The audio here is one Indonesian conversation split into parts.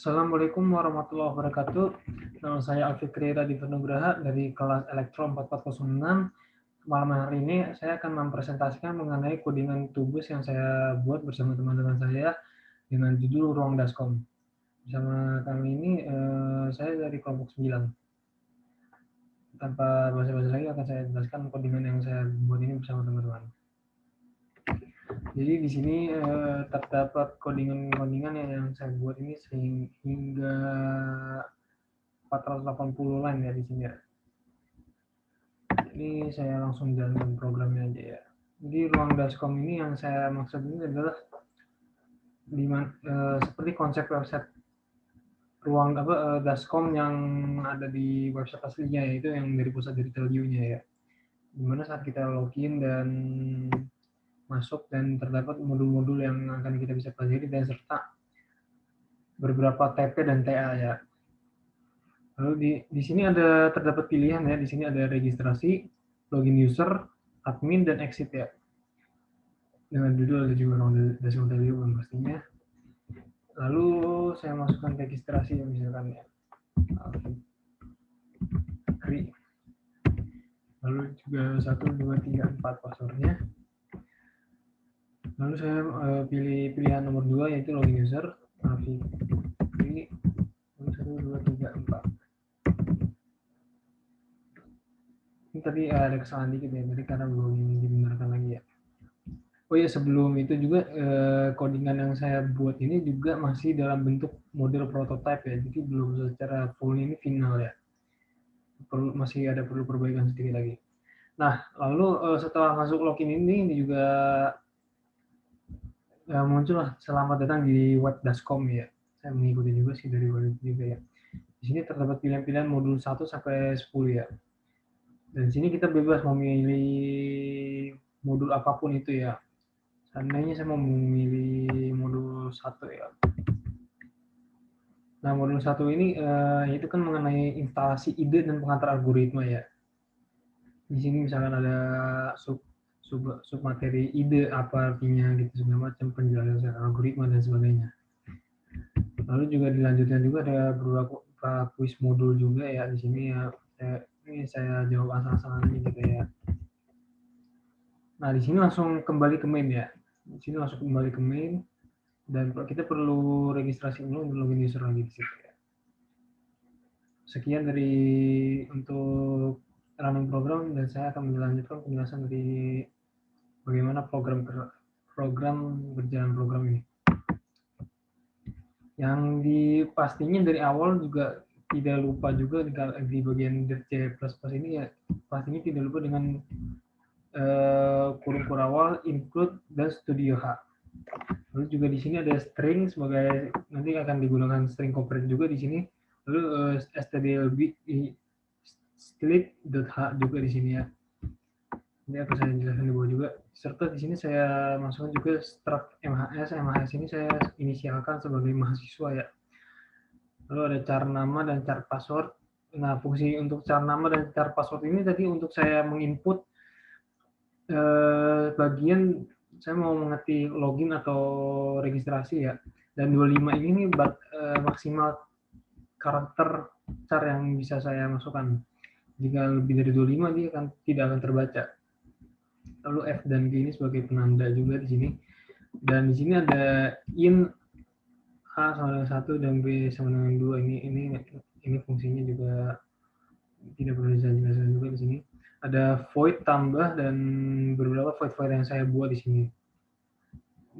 Assalamualaikum warahmatullahi wabarakatuh. Nama saya Alfie Krira Divenugraha dari kelas Elektro 4406. Malam hari ini saya akan mempresentasikan mengenai codingan tubus yang saya buat bersama teman-teman saya dengan judul Ruang Daskom. Bersama kami ini saya dari kelompok 9. Tanpa basa-basi lagi akan saya jelaskan codingan yang saya buat ini bersama teman-teman. Jadi di sini terdapat codingan-codingan yang saya buat ini hingga 480 line ya di sini ya. Ini saya langsung jalankan programnya aja ya. Jadi ruang Daskom ini yang saya maksud ini adalah seperti konsep website ruang Daskom yang ada di website aslinya, yaitu yang dari pusat detail view-nya ya. Dimana saat kita login dan masuk dan terdapat modul-modul yang akan kita bisa pelajari dan serta beberapa TP dan TA ya. Lalu di sini terdapat pilihan ya. Di sini ada registrasi, login user, admin, dan exit ya. Dengan judul ada juga ruang Daskom Telegram pastinya. Lalu saya masukkan registrasi yang misalkan ya. Lalu juga 1, 2, 3, 4 passwordnya. Lalu saya pilih pilihan nomor 2 yaitu login user. Lalu 1, 2, 3, 4. Ini tadi ada kesalahan dikit ya, jadi karena belum dibenarkan lagi ya. Oh ya, sebelum itu juga codingan yang saya buat ini juga masih dalam bentuk model prototype ya, jadi belum secara full ini final ya. Masih ada perlu perbaikan sedikit lagi. Nah, lalu setelah masuk login ini juga muncullah selamat datang di web Daskom ya. Saya mengikuti juga sih dari web juga ya. Di sini terdapat pilihan-pilihan modul 1 sampai 10 ya. Dan di sini kita bebas memilih modul apapun itu ya. Seandainya saya mau memilih modul 1 ya. Nah, modul 1 ini itu kan mengenai instalasi ide dan pengantar algoritma ya. Di sini misalkan ada sub materi ide apa artinya gitu, segala macam penjelasan algoritma dan sebagainya. Lalu juga dilanjutkan juga ada beberapa kuis modul juga ya di sini ya. Ini saya jawab asal-asalan aja gitu ya. Nah, di sini langsung kembali ke main ya. Di sini langsung kembali ke main dan kita perlu registrasi dulu login user lagi di situ ya. Sekian dari untuk running program dan saya akan melanjutkan penjelasan dari bagaimana program berjalan program ini. Yang pastinya dari awal juga tidak lupa juga di bagian C++ ini ya, pastinya tidak lupa dengan kurung awal, include, dan studio H. Lalu juga di sini ada string sebagai nanti akan digunakan string komponent juga di sini. Lalu stdlb split.h juga di sini ya. Ini akan saya jelaskan di bawah juga. Serta di sini saya masukkan juga struct MHS. MHS ini saya inisialkan sebagai mahasiswa ya. Lalu ada char nama dan char password. Nah, fungsi untuk char nama dan char password ini tadi untuk saya menginput bagian saya mau mengetik login atau registrasi ya. Dan 25 ini maksimal karakter char yang bisa saya masukkan. Jika lebih dari 25 dia tidak akan terbaca. Lalu F dan G ini sebagai penanda juga di sini. Dan di sini ada in A sama dengan 1 dan B sama dengan 2 ini fungsinya juga tidak perlu saya jelaskan juga di sini. Ada void tambah dan beberapa void yang saya buat di sini.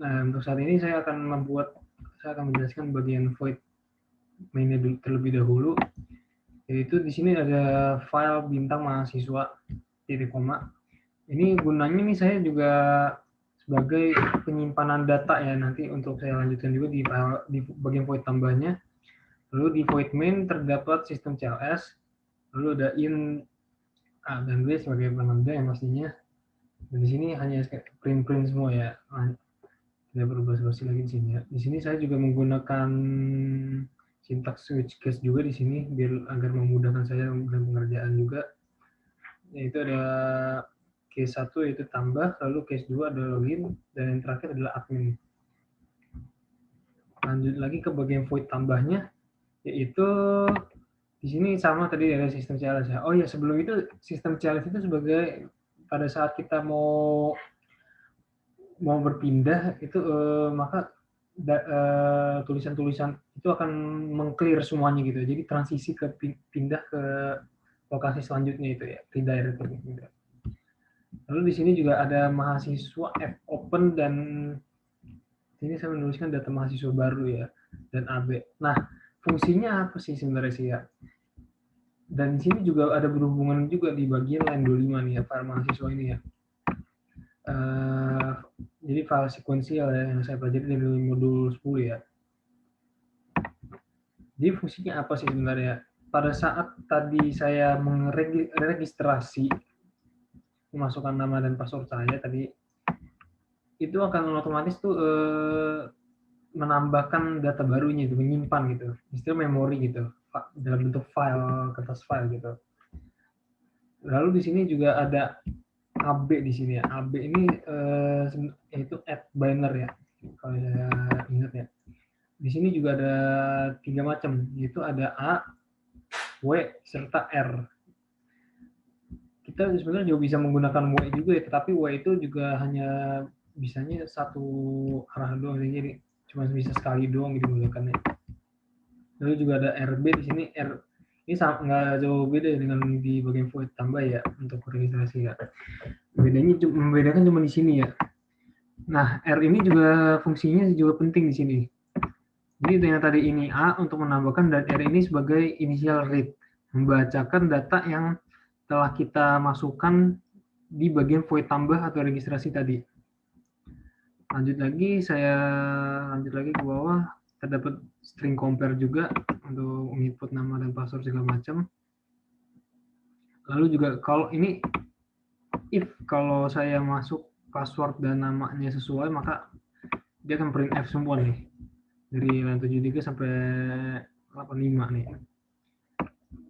Nah, untuk saat ini saya akan menjelaskan bagian void mainnya terlebih dahulu. Yaitu di sini ada file bintang mahasiswa titik koma. Ini gunanya nih saya juga sebagai penyimpanan data ya, nanti untuk saya lanjutkan juga di bagian void tambahnya. Lalu di void main terdapat sistem CLS, lalu ada in A dan B sebagai penanda yang pastinya. Dan di sini hanya print semua ya, tidak perlu basa-basi lagi di sini ya. Di sini saya juga menggunakan sintaks switch case juga di sini biar agar memudahkan saya dalam pengerjaan juga. Yaitu ada case 1 yaitu tambah, lalu case 2 adalah login, dan yang terakhir adalah admin. Lanjut lagi ke bagian void tambahnya, yaitu di sini sama tadi ada sistem CLS ya. Oh ya, sebelum itu sistem CLS itu sebagai pada saat kita mau berpindah itu maka tulisan-tulisan itu akan mengclear semuanya gitu. Jadi transisi ke pindah ke lokasi selanjutnya itu ya, redirecting gitu. Lalu di sini juga ada mahasiswa open dan ini saya menuliskan data mahasiswa baru ya dan AB. Nah, fungsinya apa sih sebenarnya sih ya? Dan di sini juga ada berhubungan juga di bagian line 25 nih ya, para mahasiswa ini ya. Uh, jadi file sekuensial ya yang saya pelajari dari modul 10 ya. Jadi fungsinya apa sih sebenarnya? Pada saat tadi saya meregistrasi memasukkan nama dan password saya tadi, itu akan otomatis tuh menambahkan data barunya itu, menyimpan gitu, istilah memori gitu, dalam bentuk file, kertas file gitu. Lalu di sini juga ada AB di sini ya. AB ini itu add binary ya, kalau saya ingat ya. Di sini juga ada 3 macam, yaitu ada A, W, serta R. Kita sebenarnya juga bisa menggunakan W juga ya, tetapi W itu juga hanya bisanya satu arah doang, jadi cuma bisa sekali doang gitu menggunakannya. Lalu juga ada RB di sini. Ini nggak jauh beda dengan di bagian void tambah ya untuk registrasi ya. Membedakan cuma di sini ya. Nah, R ini juga fungsinya juga penting di sini. Jadi dengan tadi ini A untuk menambahkan dan R ini sebagai initial read, membacakan data yang telah kita masukkan di bagian void tambah atau registrasi tadi. Lanjut lagi ke bawah, terdapat string compare juga untuk input nama dan password segala macam. Lalu juga kalau ini kalau saya masuk password dan namanya sesuai, maka dia akan print F semua nih dari line 73 sampai 85 nih.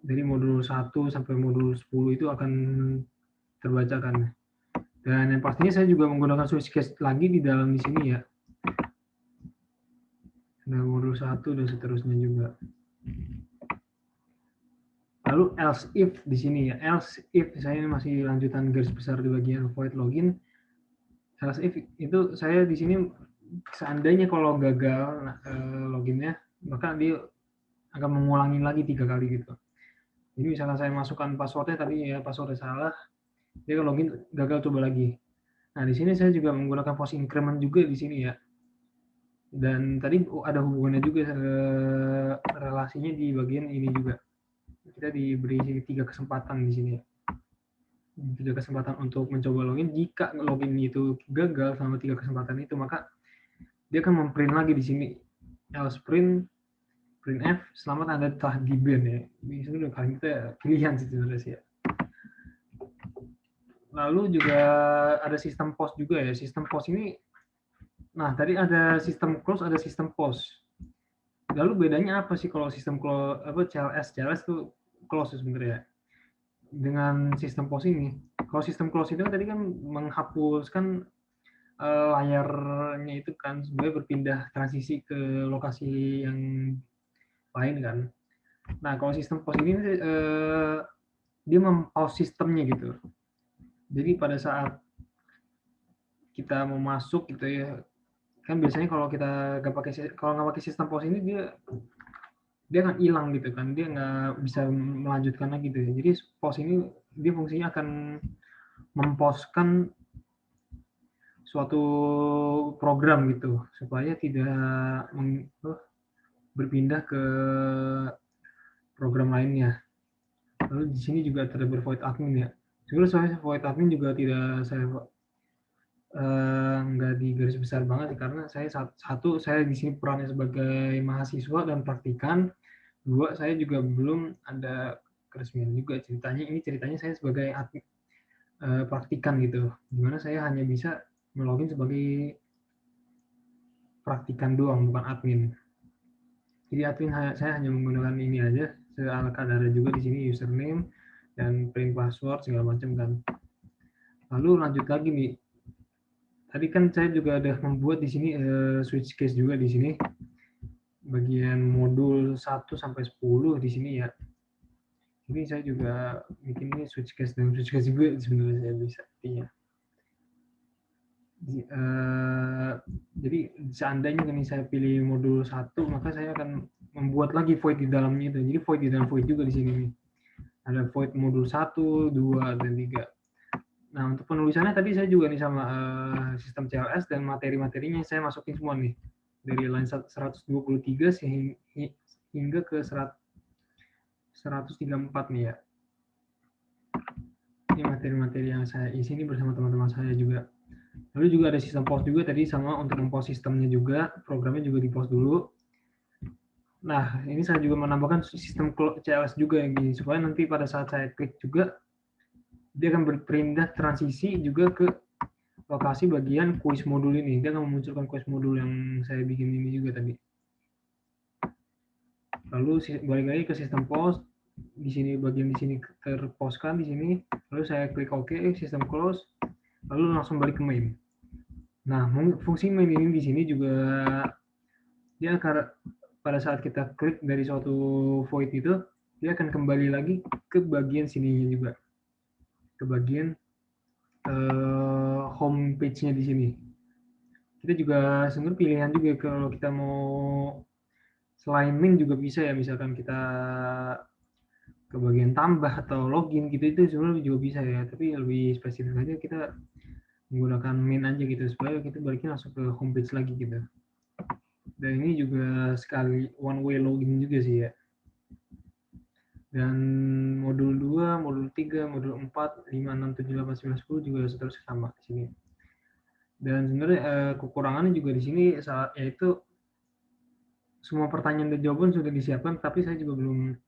Dari modul 1 sampai modul 10 itu akan terbacakan. Dan yang pastinya saya juga menggunakan switch case lagi di dalam di sini ya. Ada modul 1 dan seterusnya juga. Lalu else if di sini ya. Else if saya masih lanjutan garis besar di bagian void login. Else if itu saya di sini seandainya kalau gagal loginnya, maka dia akan mengulangi lagi 3 kali gitu. Jadi misalkan saya masukkan passwordnya tadi ya, passwordnya salah, dia akan login gagal, coba lagi. Nah di sini saya juga menggunakan post increment juga di sini ya. Dan tadi ada hubungannya juga relasinya di bagian ini juga. Kita diberi 3 kesempatan di sini. 3 kesempatan untuk mencoba login. Jika login itu gagal selama 3 kesempatan itu, maka dia akan memprint lagi di sini. Else print F, selamat Anda telah di-ban ya. Ini sudah kali kita pilihan sih sebenarnya sih ya. Lalu juga ada sistem post juga ya. Sistem post ini, nah tadi ada sistem close, ada sistem post. Lalu bedanya apa sih kalau sistem close, CLS itu close sebenarnya dengan sistem post ini? Kalau sistem close itu kan tadi kan menghapuskan layarnya itu kan sebenarnya berpindah transisi ke lokasi yang lain kan. Nah kalau sistem post ini dia mempause sistemnya gitu. Jadi pada saat kita mau masuk gitu ya, kan biasanya kalau kita nggak pakai sistem pos ini dia akan hilang gitu kan, dia nggak bisa melanjutkan lagi gitu ya. Jadi pos ini dia fungsinya akan memposkan suatu program gitu supaya tidak berpindah ke program lainnya. Lalu di sini juga terdapat void admin ya. Sebenarnya saya void admin juga tidak saya nggak di garis besar banget karena saya di sini perannya sebagai mahasiswa dan praktikan. 2, saya juga belum ada keresmian juga ceritanya saya sebagai praktikan gitu, dimana saya hanya bisa melogin sebagai praktikan doang, bukan admin. Jadi admin saya hanya menggunakan ini aja, ada juga di sini username dan print password segala macam kan. Lalu lanjut lagi nih, tadi kan saya juga udah membuat di sini switch case juga di sini. bagian modul 1 sampai 10 di sini ya. Ini saya juga bikin ini switch case dan switch case juga sebenarnya saya bisa intinya. Jadi seandainya ini saya pilih modul 1, maka saya akan membuat lagi void di dalamnya itu. Jadi void di dalam void juga di sini nih. Ada void modul 1, 2, dan 3. Nah, untuk penulisannya tadi saya juga nih sama sistem CLS dan materi-materinya saya masukin semua nih. Dari line 123 hingga ke 134 nih ya. Ini materi-materi yang saya isi ini bersama teman-teman saya juga. Lalu juga ada sistem post juga tadi, sama untuk mempost sistemnya juga, programnya juga di post dulu. Nah, ini saya juga menambahkan sistem CLS juga yang gini, supaya nanti pada saat saya klik juga, dia akan berpindah transisi juga ke lokasi bagian quiz modul ini. Dia akan memunculkan quiz modul yang saya bikin ini juga tadi. Lalu balik lagi ke sistem post, di sini bagian di sini terpostkan di sini, lalu saya klik OK, sistem close, lalu langsung balik ke main. Nah, fungsi main ini di sini juga dia akan pada saat kita klik dari suatu void itu, dia akan kembali lagi ke bagian sininya juga, ke bagian home page-nya di sini. Kita juga sebenarnya pilihan juga kalau kita mau selain main juga bisa ya, misalkan kita ke bagian tambah atau login gitu, itu sebenarnya juga bisa ya, tapi lebih spesifik aja kita menggunakan main aja gitu supaya kita baliknya langsung ke homepage lagi gitu. Dan ini juga sekali one way login juga sih ya. Dan modul 2, modul 3, modul 4, 5, 6, 7, 8, 9, 10 juga seterusnya sama di sini. Dan sebenarnya kekurangannya juga di sini yaitu semua pertanyaan dan jawaban sudah disiapkan, tapi saya juga belum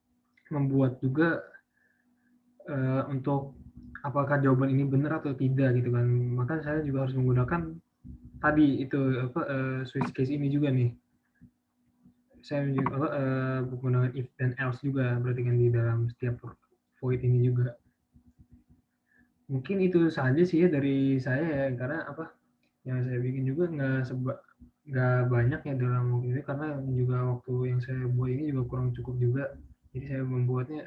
membuat juga untuk apakah jawaban ini benar atau tidak gitu kan. Maka saya juga harus menggunakan tadi itu switch case ini juga nih. Saya juga menggunakan if dan else juga, berarti kan di dalam setiap void ini juga. Mungkin itu saja sih ya dari saya ya, karena yang saya bikin juga nggak banyak ya dalam waktu itu, karena juga waktu yang saya buat ini juga kurang cukup juga. Jadi saya membuatnya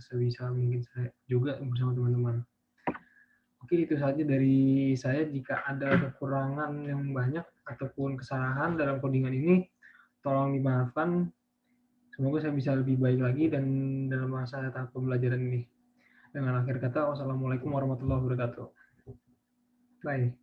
sebisa mungkin saya juga bersama teman-teman. Oke, itu saja dari saya. Jika ada kekurangan yang banyak ataupun kesalahan dalam codingan ini, tolong dimaafkan. Semoga saya bisa lebih baik lagi dan dalam masa tahap pembelajaran ini. Dengan akhir kata, wassalamualaikum warahmatullahi wabarakatuh. Bye.